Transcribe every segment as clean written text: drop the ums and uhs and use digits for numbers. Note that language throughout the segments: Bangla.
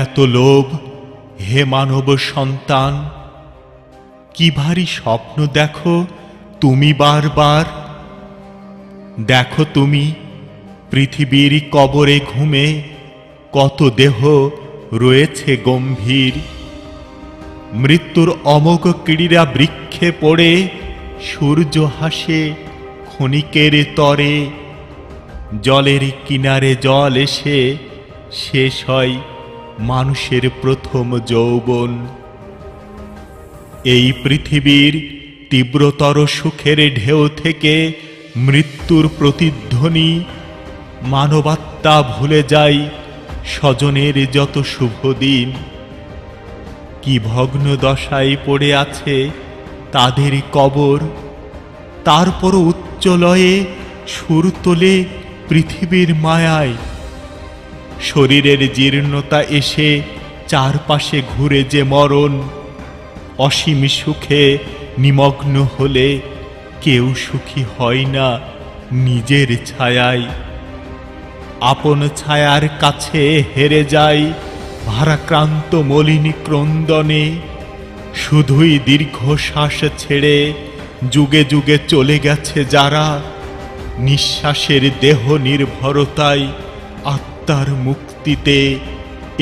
এত লোভ হে মানব সন্তান, কি ভারী স্বপ্ন দেখো তুমি বারবার। দেখো তুমি পৃথিবীর কবরে ঘুমে কত দেহ রয়েছে গম্ভীর। মৃত্যুর অমোঘ ক্রীড়া বৃক্ষে পড়ে সূর্য হাসে ক্ষণিকের তরে। জলের কিনারে জল এসে শেষ হয় মানুষের প্রথম যৌবন। এই পৃথিবীর তীব্রতর সুখের ঢেউ থেকে মৃত্যুর প্রতিধ্বনি। মানবাত্মা ভুলে যায় স্বজনের যত শুভ দিন। কি ভগ্ন দশায় পড়ে আছে তাদের কবর, তারপর উচ্চলয়ে সুর তোলে পৃথিবীর মায়ায়। শরীরের জীর্ণতা এসে চারপাশে ঘুরে যে মরণ, অসীম সুখে নিমগ্ন হলে কেউ সুখী হয় না নিজের ছায়ায়। আপন ছায়ার কাছে হেরে যায় ভারাক্রান্ত মলিন ক্রন্দনে। শুধুই দীর্ঘশ্বাস ছেড়ে যুগে যুগে চলে গেছে যারা, নিঃশ্বাসের দেহ নির্ভরতায় আত্মার মুক্তিতে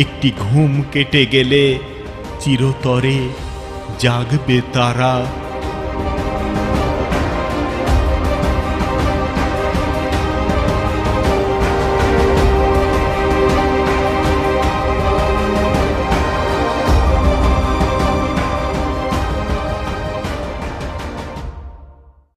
একটি ঘুম কেটে গেলে চিরতরে জাগবে তারা।